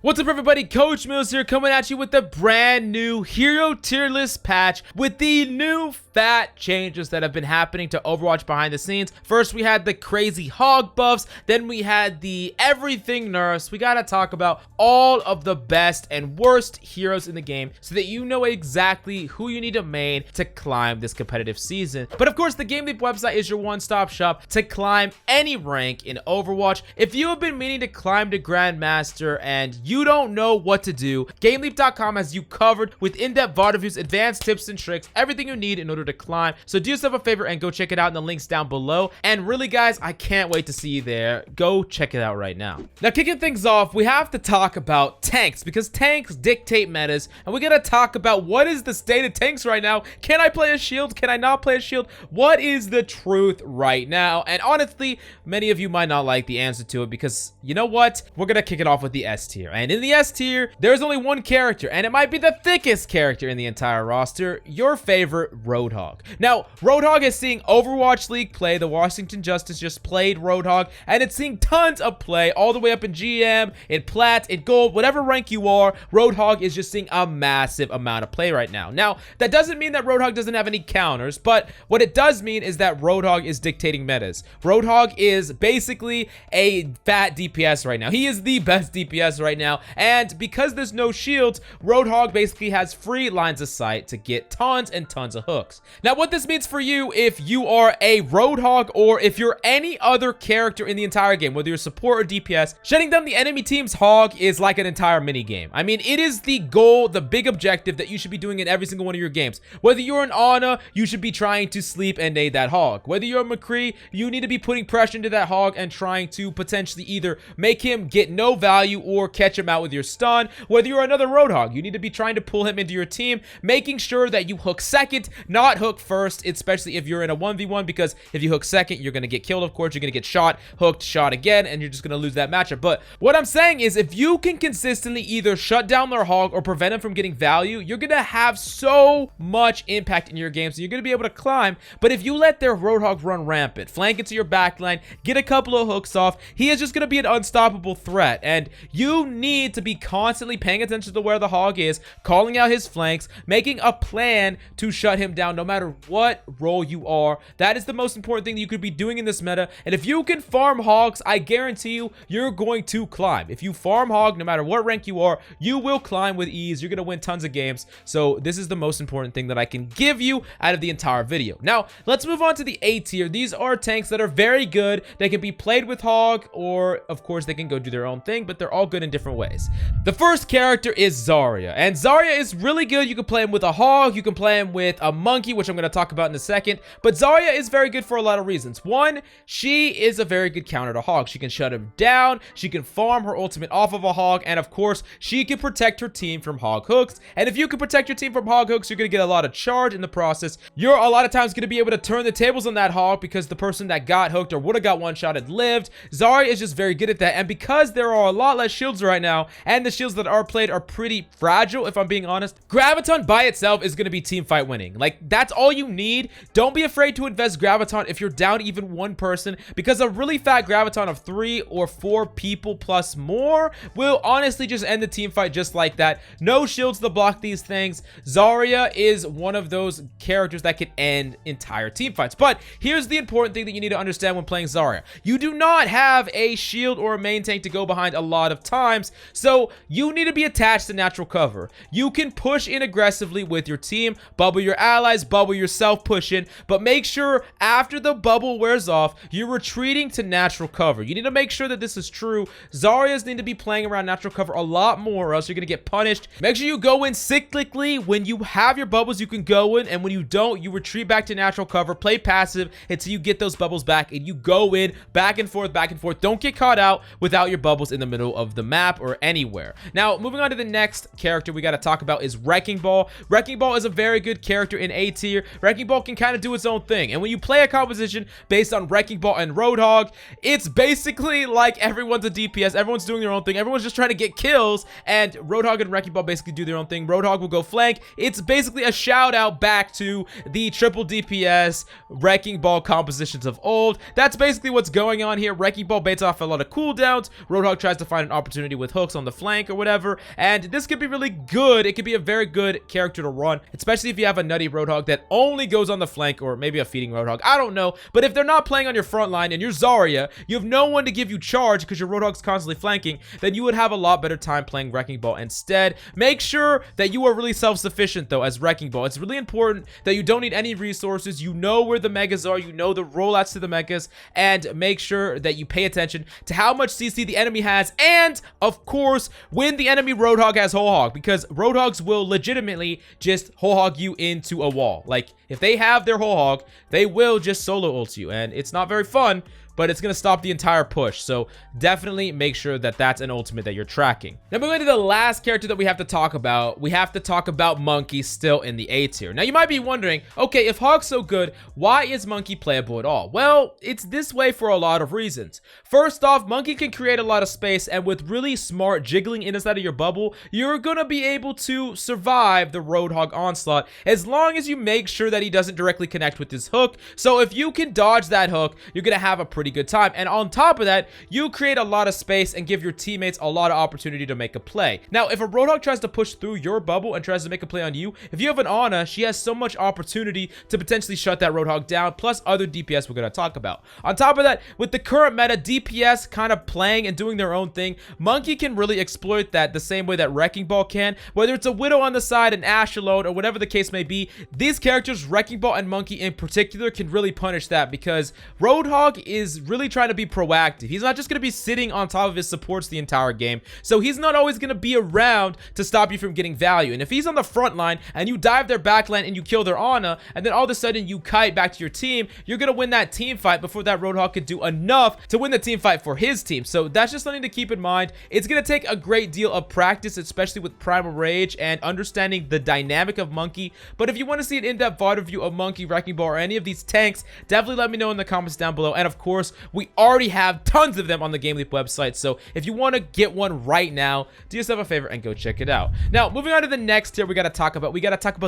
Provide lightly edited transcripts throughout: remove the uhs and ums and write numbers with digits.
What's up everybody, Coach Mills here coming at you with a brand new hero tier list patch with the new fat changes that have been happening to Overwatch behind the scenes. First we had the crazy hog buffs, then we had the everything nerfs. We gotta talk about all of the best and worst heroes in the game so that you know exactly who you need to main to climb this competitive season. But of course the GameLeap website is your one-stop shop to climb any rank in Overwatch. If you have been meaning to climb to Grandmaster and you don't know what to do, GameLeap.com has you covered with in-depth VOD reviews, advanced tips and tricks, everything you need in order to climb. So do yourself a favor and go check it out in the links down below. And really guys, I can't wait to see you there. Go check it out right now. Now kicking things off, we have to talk about tanks because tanks dictate metas, and we gotta talk about what is the state of tanks right now. Can I play a shield? Can I not play a shield? What is the truth right now? And honestly, many of you might not like the answer to it because you know what? We're gonna kick it off with the S tier. And in the S tier, there's only one character, and it might be the thickest character in the entire roster, your favorite Roadhog. Now, Roadhog is seeing Overwatch League play. The Washington Justice just played Roadhog, and it's seeing tons of play all the way up in GM, in Plat, in Gold, whatever rank you are. Roadhog is just seeing a massive amount of play right now. Now, that doesn't mean that Roadhog doesn't have any counters, but what it does mean is that Roadhog is dictating metas. Roadhog is basically a fat DPS right now. He is the best DPS right now, and because there's no shields, Roadhog basically has free lines of sight to get tons and tons of hooks. Now what this means for you if you are a Roadhog or if you're any other character in the entire game, whether you're support or DPS, shutting down the enemy team's hog is like an entire mini game. I mean, it is the goal, the big objective that you should be doing in every single one of your games. Whether you're an Ana, you should be trying to sleep and nade that hog. Whether you're a McCree, you need to be putting pressure into that hog and trying to potentially either make him get no value or catch him out with your stun. Whether you're another Roadhog, you need to be trying to pull him into your team, making sure that you hook second, not hook first, especially if you're in a 1v1, because if you hook second, you're going to get killed, of course. You're going to get shot, hooked, shot again, and you're just going to lose that matchup. But what I'm saying is if you can consistently either shut down their hog or prevent him from getting value, you're going to have so much impact in your game, so you're going to be able to climb. But if you let their Roadhog run rampant, flank into your backline, get a couple of hooks off, he is just going to be an unstoppable threat, and you need to be constantly paying attention to where the hog is, calling out his flanks, making a plan to shut him down no matter what role you are. That is the most important thing that you could be doing in this meta, and if you can farm hogs, I guarantee you, you're going to climb. If you farm hog, no matter what rank you are, you will climb with ease. You're going to win tons of games, so this is the most important thing that I can give you out of the entire video. Now, let's move on to the A tier. These are tanks that are very good. They can be played with hog, or of course they can go do their own thing, but they're all good in different ways. The first character is Zarya, and Zarya is really good. You can play him with a hog, you can play him with a monkey, which I'm going to talk about in a second, but Zarya is very good for a lot of reasons. One, she is a very good counter to hog. She can shut him down, she can farm her ultimate off of a hog, and of course, she can protect her team from hog hooks, and if you can protect your team from hog hooks, you're going to get a lot of charge in the process. You're a lot of times going to be able to turn the tables on that hog because the person that got hooked or would have got one-shotted lived. Zarya is just very good at that, and because there are a lot less shields right now, and the shields that are played are pretty fragile, if I'm being honest, Graviton by itself is going to be team fight winning. Like, that's all you need. Don't be afraid to invest Graviton if you're down even one person, because a really fat Graviton of 3 or 4 people plus more will honestly just end the team fight just like that. No shields to block these things. Zarya is one of those characters that can end entire team fights. But here's the important thing that you need to understand when playing Zarya. You do not have a shield or a main tank to go behind a lot of times, so you need to be attached to natural cover. You can push in aggressively with your team, bubble your allies, bubble yourself, push in, but make sure after the bubble wears off, you're retreating to natural cover. You need to make sure that this is true. Zaryas need to be playing around natural cover a lot more, or else you're going to get punished. Make sure you go in cyclically. When you have your bubbles, you can go in, and when you don't, you retreat back to natural cover, play passive until you get those bubbles back, and you go in back and forth, back and forth. Don't get caught out without your bubbles in the middle of the map or anywhere. Now, moving on to the next character we got to talk about is Wrecking Ball. Wrecking Ball is a very good character in A tier, Wrecking Ball can kind of do its own thing. And when you play a composition based on Wrecking Ball and Roadhog, it's basically like everyone's a DPS, everyone's doing their own thing, everyone's just trying to get kills, and Roadhog and Wrecking Ball basically do their own thing. Roadhog will go flank. It's basically a shout out back to the triple DPS Wrecking Ball compositions of old. That's basically what's going on here. Wrecking Ball baits off a lot of cooldowns. Roadhog tries to find an opportunity with hooks on the flank or whatever, and this could be really good. It could be a very good character to run, especially if you have a nutty Roadhog that only goes on the flank, or maybe a feeding Roadhog. I don't know, but if they're not playing on your front line and you're Zarya, you have no one to give you charge because your Roadhog's constantly flanking, then you would have a lot better time playing Wrecking Ball instead. Make sure that you are really self-sufficient though as Wrecking Ball. It's really important that you don't need any resources. You know where the megas are, you know the rollouts to the megas, and make sure that you pay attention to how much CC the enemy has, and of course when the enemy Roadhog has whole hog, because Roadhogs will legitimately just whole hog you into a wall. Like, if they have their whole hog, they will just solo ult you, and it's not very fun, but it's going to stop the entire push. So definitely make sure that that's an ultimate that you're tracking. Now moving to the last character that we have to talk about, we have to talk about Monkey, still in the A tier. Now you might be wondering, okay, if Hog's so good, why is Monkey playable at all? Well, it's this way for a lot of reasons. First off, Monkey can create a lot of space, and with really smart jiggling inside of your bubble, you're going to be able to survive the Roadhog onslaught as long as you make sure that he doesn't directly connect with his hook. So if you can dodge that hook, you're going to have a pretty good time, and on top of that, you create a lot of space and give your teammates a lot of opportunity to make a play. Now if a Roadhog tries to push through your bubble and tries to make a play on you, if you have an Ana, she has so much opportunity to potentially shut that Roadhog down, plus other DPS we're going to talk about. On top of that, with the current meta, DPS kind of playing and doing their own thing, Monkey can really exploit that the same way that Wrecking Ball can. Whether it's a Widow on the side, an Ashe alone, or whatever the case may be, these characters, Wrecking Ball and Monkey in particular, can really punish that, because Roadhog is really trying to be proactive. He's not just going to be sitting on top of his supports the entire game, so he's not always going to be around to stop you from getting value. And if he's on the front line and you dive their backline and you kill their Ana, and then all of a sudden you kite back to your team, you're going to win that team fight before that Roadhog could do enough to win the team fight for his team. So that's just something to keep in mind. It's going to take a great deal of practice, especially with Primal Rage and understanding the dynamic of Monkey. But if you want to see an in-depth VOD review of Monkey, Wrecking Ball, or any of these tanks, definitely let me know in the comments down below. And of course, we already have tons of them on the GameLeap website, so if you want to get one right now, do yourself a favor and go check it out. Now moving on to the next tier, we got to talk about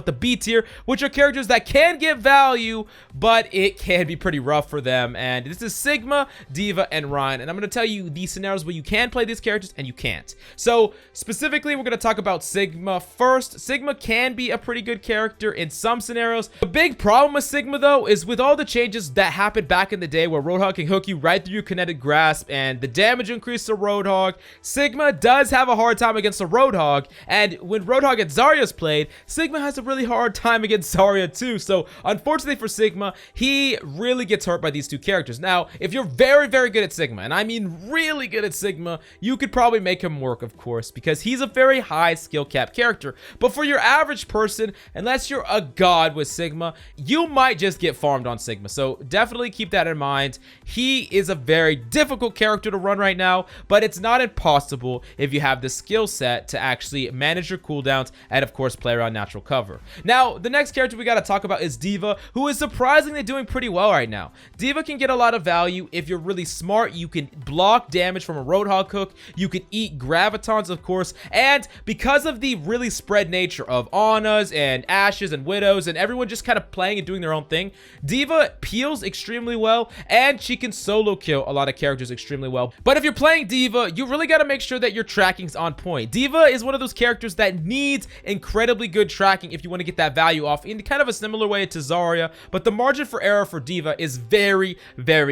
the B tier, which are characters that can get value, but it can be pretty rough for them. And this is Sigma, D.Va, and Rein, and I'm going to tell you the scenarios where you can play these characters and you can't. So specifically, we're going to talk about Sigma first. Sigma can be a pretty good character in some scenarios. The big problem with Sigma though is with all the changes that happened back in the day where Roadhog can hook you right through your kinetic grasp and the damage increase to Roadhog, Sigma does have a hard time against the Roadhog. And when Roadhog and Zarya's played, Sigma has a really hard time against Zarya too. So unfortunately for Sigma, he really gets hurt by these two characters. Now if you're very good at Sigma, and I mean really good at Sigma, you could probably make him work, of course, because he's a very high skill cap character. But for your average person, unless you're a god with Sigma, you might just get farmed on Sigma. So definitely keep that in mind. He is a very difficult character to run right now, but it's not impossible if you have the skill set to actually manage your cooldowns and of course play around natural cover. Now the next character we got to talk about is D.Va, who is surprisingly doing pretty well right now. D.Va can get a lot of value if you're really smart. You can block damage from a Roadhog hook, you can eat gravitons, of course, and because of the really spread nature of Anas and Ashes and Widows and everyone just kind of playing and doing their own thing, D.Va peels extremely well, and she can solo kill a lot of characters extremely well. But if you're playing D.Va, you really got to make sure that your tracking's on point. D.Va is one of those characters that needs incredibly good tracking if you want to get that value off in kind of a similar way to Zarya, but the margin for error for D.Va is very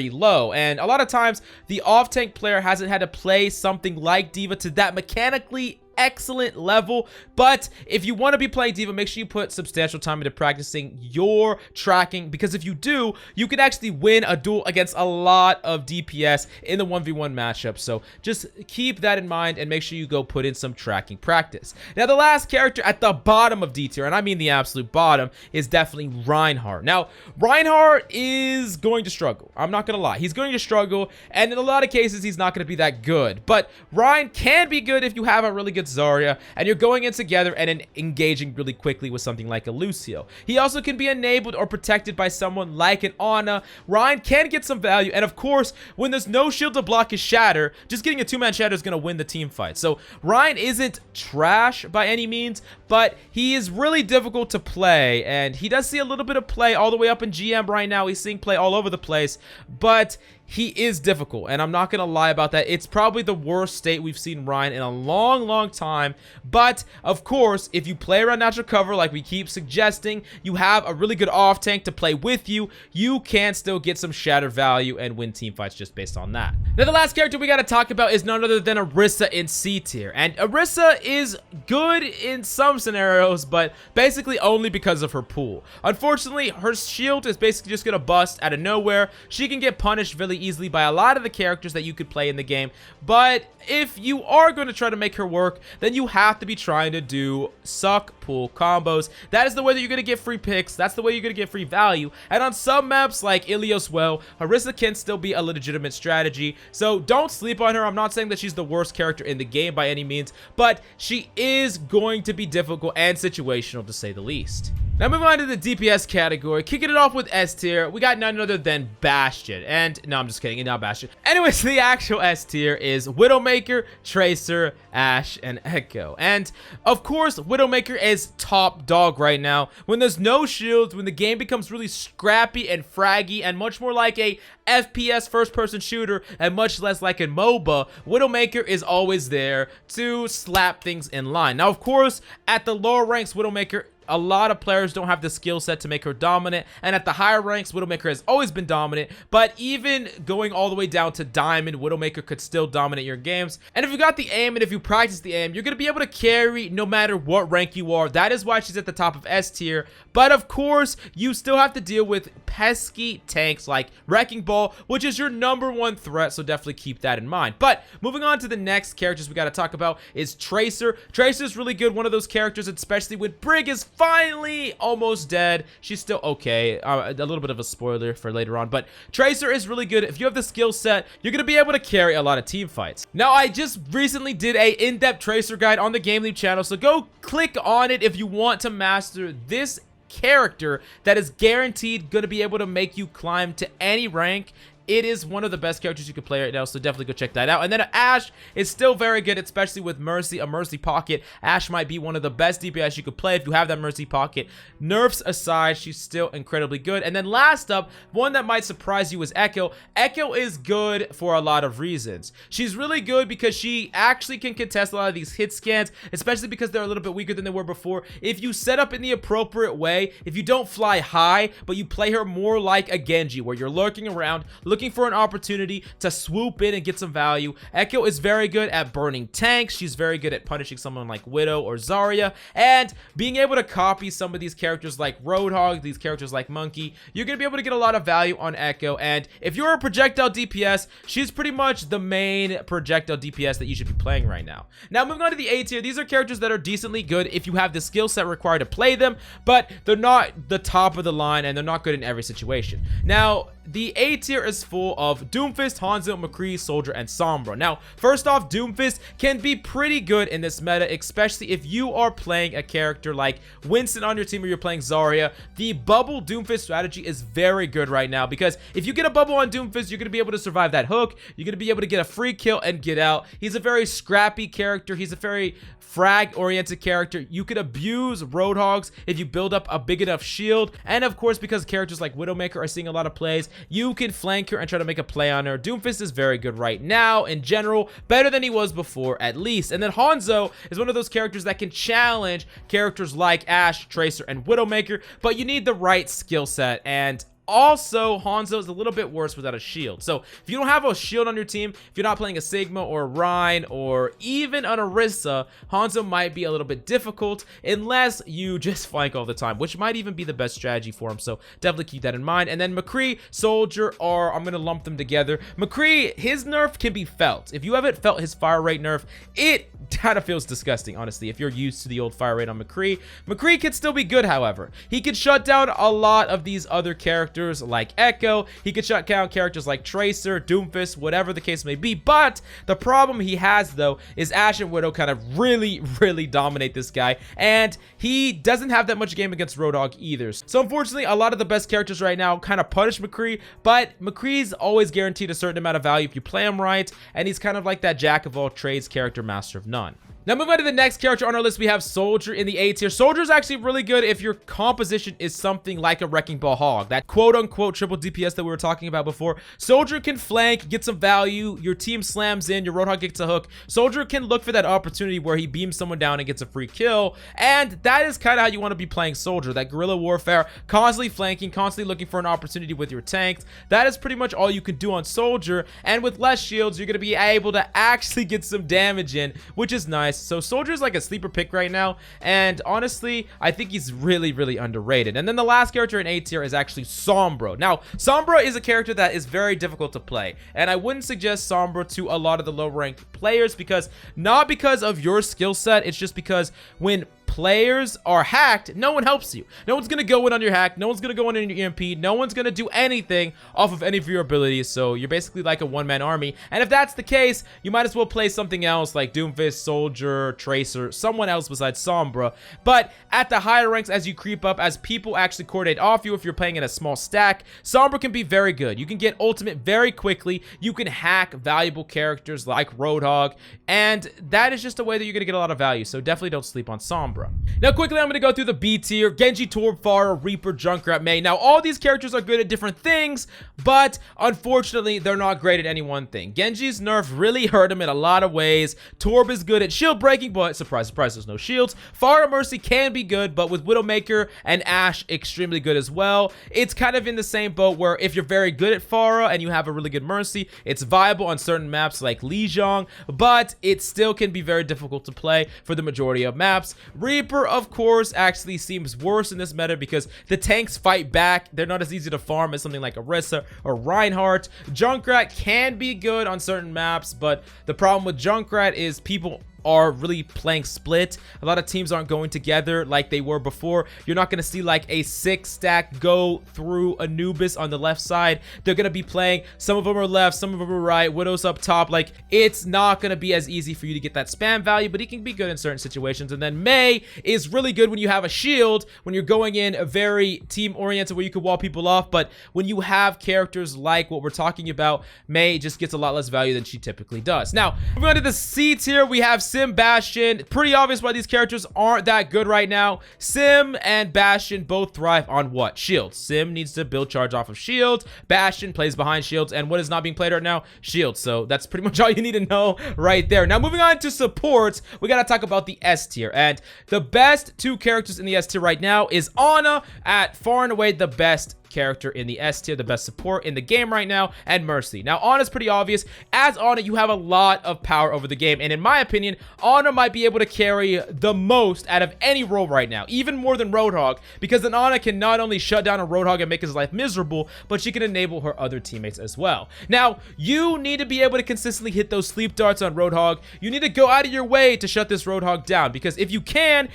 low, and a lot of times the off-tank player hasn't had to play something like D.Va to that mechanically excellent level. But if you want to be playing D.Va, make sure you put substantial time into practicing your tracking, because if you do, you can actually win a duel against a lot of DPS in the 1v1 matchup. So just keep that in mind and make sure you go put in some tracking practice. Now the last character at the bottom of D tier, and I mean the absolute bottom, is definitely Reinhardt. Now Reinhardt is going to struggle. I'm not gonna lie, he's going to struggle, and in a lot of cases he's not going to be that good. But Rein can be good if you have a really good Zarya, and you're going in together and engaging really quickly with something like a Lucio. He also can be enabled or protected by someone like an Ana. Rein can get some value, and of course, when there's no shield to block his shatter, just getting a two-man shatter is going to win the team fight. So Rein isn't trash by any means, but he is really difficult to play, and he does see a little bit of play all the way up in GM right now. He's seeing play all over the place, but he is difficult, and I'm not going to lie about that. It's probably the worst state we've seen Rein in a long time. But, of course, if you play around natural cover like we keep suggesting, you have a really good off tank to play with you, you can still get some shatter value and win team fights just based on that. Now, the last character we got to talk about is none other than Orisa in C tier. And Orisa is good in some scenarios, but basically only because of her pool. Unfortunately, her shield is basically just going to bust out of nowhere. She can get punished really easily by a lot of the characters that you could play in the game, but if you are going to try to make her work, then you have to be trying to do suck pool combos. That is the way that you're going to get free picks. That's the way you're going to get free value. And on some maps like Ilios Well, Orisa can still be a legitimate strategy, so don't sleep on her. I'm not saying that she's the worst character in the game by any means, but she is going to be difficult and situational to say the least. Now moving on to the DPS category, kicking it off with S tier, we got none other than Bastion. And no, I'm just kidding, not Bastion. Anyways, the actual S tier is Widowmaker, Tracer, Ashe, and Echo. And of course, Widowmaker is top dog right now. When there's no shields, when the game becomes really scrappy and fraggy and much more like a FPS first-person shooter and much less like a MOBA, Widowmaker is always there to slap things in line. Now, of course, at the lower ranks, Widowmaker, a lot of players don't have the skill set to make her dominant, and at the higher ranks, Widowmaker has always been dominant, but even going all the way down to Diamond, Widowmaker could still dominate your games. And if you got the aim and if you practice the aim, you're going to be able to carry no matter what rank you are. That is why she's at the top of S tier, but of course, you still have to deal with pesky tanks like Wrecking Ball, which is your #1 threat, so definitely keep that in mind. But moving on to the next characters we got to talk about is Tracer. Tracer is really good, one of those characters, especially when Brig is finally almost dead. She's still okay. A little bit of a spoiler for later on, but Tracer is really good. If you have the skill set, you're going to be able to carry a lot of team fights. Now, I just recently did a in-depth Tracer guide on the GameLeap channel, so go click on it if you want to master this character that is guaranteed going to be able to make you climb to any rank. It is one of the best characters you can play right now, so definitely go check that out. And then Ashe is still very good, especially with Mercy, a Mercy pocket. Ashe might be one of the best DPS you could play if you have that Mercy pocket. Nerfs aside, she's still incredibly good. And then last up, one that might surprise you is Echo. Echo is good for a lot of reasons. She's really good because she actually can contest a lot of these hit scans, especially because they're a little bit weaker than they were before. If you set up in the appropriate way, if you don't fly high, but you play her more like a Genji, where you're lurking around, looking for an opportunity to swoop in and get some value. Echo is very good at burning tanks. She's very good at punishing someone like Widow or Zarya, and being able to copy some of these characters like Roadhog, these characters like Monkey. You're going to be able to get a lot of value on Echo, and if you're a projectile DPS, she's pretty much the main projectile DPS that you should be playing right now. Now, moving on to the A tier, these are characters that are decently good if you have the skill set required to play them, but they're not the top of the line, and they're not good in every situation. Now, the A tier is full of Doomfist, Hanzo, McCree, Soldier, and Sombra. Now, first off, Doomfist can be pretty good in this meta, especially if you are playing a character like Winston on your team or you're playing Zarya. The bubble Doomfist strategy is very good right now because if you get a bubble on Doomfist, you're going to be able to survive that hook. You're going to be able to get a free kill and get out. He's a very scrappy character. He's a very frag-oriented character. You could abuse Roadhogs if you build up a big enough shield. And of course, because characters like Widowmaker are seeing a lot of plays, you can flank her and try to make a play on her. Doomfist is very good right now in general, better than he was before at least. And then Hanzo is one of those characters that can challenge characters like Ashe, Tracer, and Widowmaker, but you need the right skill set, and also, Hanzo is a little bit worse without a shield. So, if you don't have a shield on your team, if you're not playing a Sigma or a Rein or even an Orisa, Hanzo might be a little bit difficult unless you just flank all the time, which might even be the best strategy for him. So, definitely keep that in mind. And then McCree, Soldier, I'm going to lump them together. McCree, his nerf can be felt. If you haven't felt his fire rate nerf, it kind of feels disgusting, honestly, if you're used to the old fire rate on McCree. McCree can still be good, however. He can shut down a lot of these other characters characters like Echo. He could shut down characters like Tracer, Doomfist, whatever the case may be. But the problem he has, though, is Ashe and Widow kind of really dominate this guy, and he doesn't have that much game against Roadhog either. So unfortunately, a lot of the best characters right now kind of punish McCree, but McCree's always guaranteed a certain amount of value if you play him right, and he's kind of like that jack of all trades character, master of none. Now, moving on to the next character on our list, we have Soldier in the A tier. Soldier is actually really good if your composition is something like a Wrecking Ball Hog, that quote-unquote triple DPS that we were talking about before. Soldier can flank, get some value, your team slams in, your Roadhog gets a hook. Soldier can look for that opportunity where he beams someone down and gets a free kill, and that is kind of how you want to be playing Soldier, that guerrilla warfare, constantly flanking, constantly looking for an opportunity with your tanks. That is pretty much all you can do on Soldier, and with less shields, you're going to be able to actually get some damage in, which is nice. So Soldier is like a sleeper pick right now, and honestly, I think he's really underrated. And then the last character in A tier is actually Sombra. Now, Sombra is a character that is very difficult to play, and I wouldn't suggest Sombra to a lot of the low-ranked players, because not because of your skill set, it's just because when players are hacked, no one helps you. No one's gonna go in on your hack, no one's gonna go in on your EMP, no one's gonna do anything off of any of your abilities, so you're basically like a one-man army. And if that's the case, you might as well play something else like Doomfist, Soldier, Tracer, someone else besides Sombra. But at the higher ranks, as you creep up, as people actually coordinate off you, if you're playing in a small stack, Sombra can be very good. You can get ultimate very quickly, you can hack valuable characters like Roadhog, and that is just a way that you're gonna get a lot of value, so definitely don't sleep on Sombra. Now, quickly, I'm going to go through the B tier. Genji, Torb, Pharah, Reaper, Junkrat, Mei. Now, all these characters are good at different things, but unfortunately, they're not great at any one thing. Genji's nerf really hurt him in a lot of ways. Torb is good at shield breaking, but surprise, surprise, there's no shields. Pharah Mercy can be good, but with Widowmaker and Ashe, extremely good as well. It's kind of in the same boat where if you're very good at Pharah and you have a really good Mercy, it's viable on certain maps like Lijiang, but it still can be very difficult to play for the majority of maps. Reaper, of course, actually seems worse in this meta because the tanks fight back. They're not as easy to farm as something like Orisa or Reinhardt. Junkrat can be good on certain maps, but the problem with Junkrat is people are really playing split. A lot of teams aren't going together like they were before. You're not going to see like a 6-stack go through Anubis on the left side. They're going to be playing, some of them are left, some of them are right, Widow's up top. Like, it's not going to be as easy for you to get that spam value, but he can be good in certain situations. And then Mei is really good when you have a shield, when you're going in a very team oriented where you can wall people off. But when you have characters like what we're talking about, Mei just gets a lot less value than she typically does. Now, moving on to the C tier, we have Sim, Bastion. Pretty obvious why these characters aren't that good right now. Sim and Bastion both thrive on what? Shields. Sim needs to build charge off of shields. Bastion plays behind shields. And what is not being played right now? Shields. So that's pretty much all you need to know right there. Now, moving on to supports, we got to talk about the S tier. And the best two characters in the S tier right now is Ana, at far and away the best character in the S tier, the best support in the game right now, and Mercy. Now, Ana's pretty obvious. As Ana, you have a lot of power over the game, and in my opinion, Ana might be able to carry the most out of any role right now, even more than Roadhog, because then Ana can not only shut down a Roadhog and make his life miserable, but she can enable her other teammates as well. Now, you need to be able to consistently hit those sleep darts on Roadhog. You need to go out of your way to shut this Roadhog down, because if you can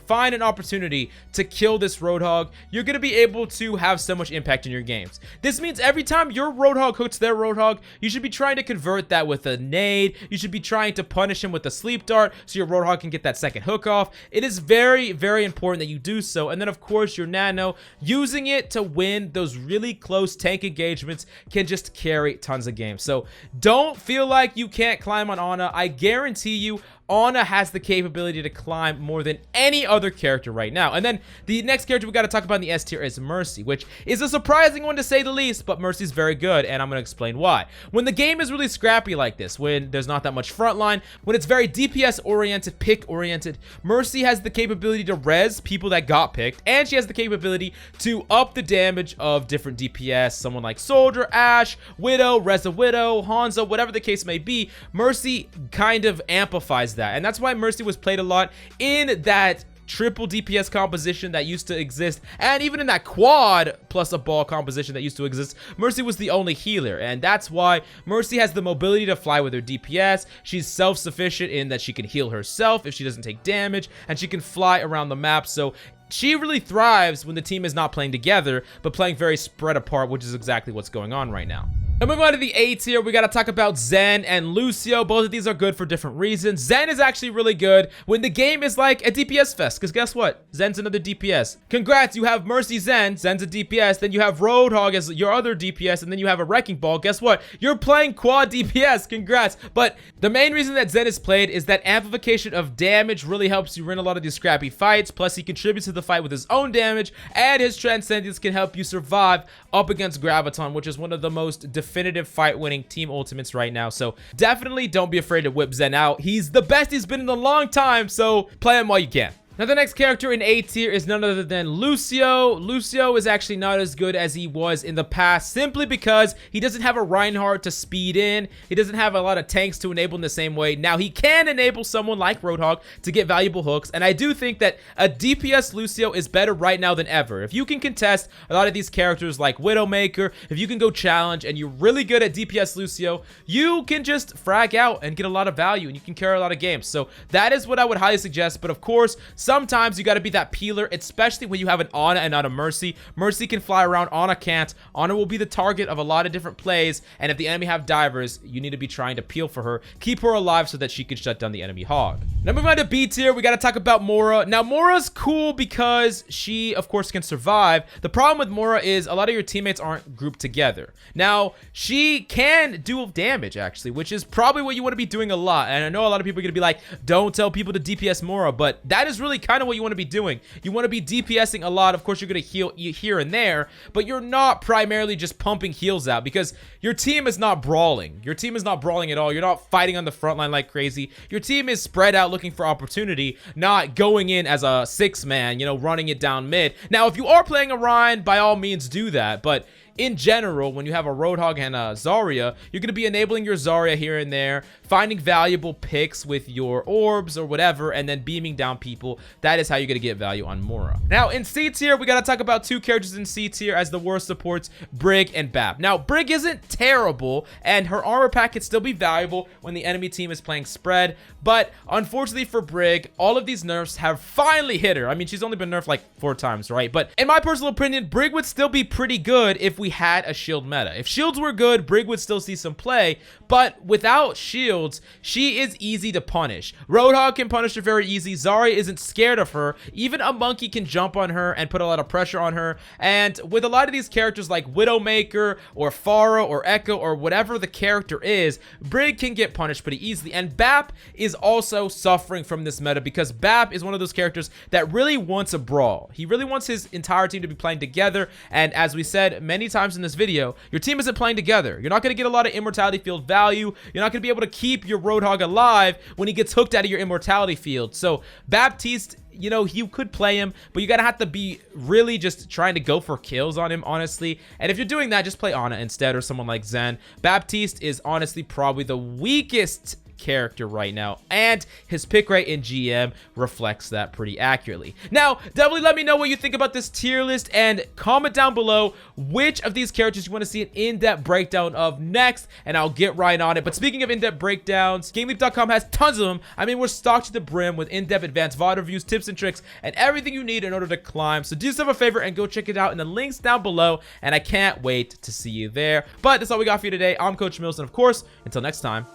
find an opportunity to kill this Roadhog, you're going to be able to have so much impact in your games. This means every time your Roadhog hooks their Roadhog, you should be trying to convert that with a nade. You should be trying to punish him with a sleep dart so your Roadhog can get that second hook off. It is very important that you do so. And then, of course, your Nano, using it to win those really close tank engagements, can just carry tons of games. So don't feel like you can't climb on Ana. I guarantee you, Ana has the capability to climb more than any other character right now. And then the next character we got to talk about in the S tier is Mercy, which is a surprising one to say the least, but Mercy's very good, and I'm going to explain why. When the game is really scrappy like this, when there's not that much frontline, when it's very DPS oriented, pick oriented, Mercy has the capability to res people that got picked, and she has the capability to up the damage of different DPS, someone like Soldier, Ashe, Widow, Res a Widow, Hanzo, whatever the case may be. Mercy kind of amplifies that, and that's why Mercy was played a lot in that triple DPS composition that used to exist, and even in that quad plus a ball composition that used to exist. Mercy was the only healer, and that's why Mercy has the mobility to fly with her DPS. She's self-sufficient in that she can heal herself if she doesn't take damage, and she can fly around the map. So she really thrives when the team is not playing together, but playing very spread apart, which is exactly what's going on right now. And moving on to the A tier, we got to talk about Zen and Lucio. Both of these are good for different reasons. Zen is actually really good when the game is like a DPS fest, because guess what? Zen's another DPS. Congrats, you have Mercy Zen, Zen's a DPS, then you have Roadhog as your other DPS, and then you have a Wrecking Ball. Guess what? You're playing quad DPS, congrats. But the main reason that Zen is played is that amplification of damage really helps you win a lot of these scrappy fights, plus he contributes to the fight with his own damage, and his Transcendence can help you survive up against Graviton, which is one of the most definitive fight-winning team ultimates right now. So definitely don't be afraid to whip Zen out. He's the best he's been in a long time, so play him while you can. Now, the next character in A tier is none other than Lucio. Lucio is actually not as good as he was in the past, simply because he doesn't have a Reinhardt to speed in. He doesn't have a lot of tanks to enable in the same way. Now, he can enable someone like Roadhog to get valuable hooks, and I do think that a DPS Lucio is better right now than ever. If you can contest a lot of these characters like Widowmaker, if you can go challenge, and you're really good at DPS Lucio, you can just frag out and get a lot of value, and you can carry a lot of games. So that is what I would highly suggest, but of course, sometimes you got to be that peeler, especially when you have an Ana and not a Mercy. Mercy can fly around, Ana can't. Ana will be the target of a lot of different plays, and if the enemy have divers, you need to be trying to peel for her, keep her alive so that she can shut down the enemy hog. Now moving on to B tier, we got to talk about Mora. Now Mora's cool because she of course can survive. The problem with Mora is a lot of your teammates aren't grouped together. Now she can do damage actually, which is probably what you want to be doing a lot, and I know a lot of people are gonna be like, don't tell people to DPS Mora, but that is really kind of what you want to be doing. You want to be DPSing a lot. Of course, you're going to heal here and there, but you're not primarily just pumping heals out because your team is not brawling. Your team is not brawling at all. You're not fighting on the front line like crazy. Your team is spread out looking for opportunity, not going in as a 6-man, you know, running it down mid. Now, if you are playing a Ryan, by all means do that, but in general, when you have a Roadhog and a Zarya, you're going to be enabling your Zarya here and there, finding valuable picks with your orbs or whatever, and then beaming down people. That is how you're going to get value on Mora. Now, in C tier, we got to talk about two characters in C tier as the worst supports, Brig and Bap. Now, Brig isn't terrible, and her armor pack can still be valuable when the enemy team is playing spread, but unfortunately for Brig, all of these nerfs have finally hit her. I mean, she's only been nerfed like 4 times, right? But in my personal opinion, Brig would still be pretty good if we had a shield meta. If shields were good, Brig would still see some play, but without shields, she is easy to punish. Roadhog can punish her very easy. Zarya isn't scared of her. Even a monkey can jump on her and put a lot of pressure on her. And with a lot of these characters like Widowmaker or Pharah or Echo or whatever the character is, Brig can get punished pretty easily. And Bap is also suffering from this meta because Bap is one of those characters that really wants a brawl. He really wants his entire team to be playing together. And as we said many times in this video, your team isn't playing together. You're not going to get a lot of immortality field value. You're not going to be able to keep your Roadhog alive when he gets hooked out of your immortality field. So Baptiste, you know, you could play him, but you gotta have to be really just trying to go for kills on him, honestly. And if you're doing that, just play Ana instead or someone like Zen. Baptiste is honestly probably the weakest character right now, and his pick rate in GM reflects that pretty accurately. Now, definitely let me know what you think about this tier list, and comment down below which of these characters you want to see an in-depth breakdown of next, and I'll get right on it. But speaking of in-depth breakdowns, GameLeap.com has tons of them. I mean, we're stocked to the brim with in-depth advanced VOD reviews, tips and tricks, and everything you need in order to climb. So do yourself a favor and go check it out in the links down below, and I can't wait to see you there. But that's all we got for you today. I'm Coach Mills, and of course, until next time,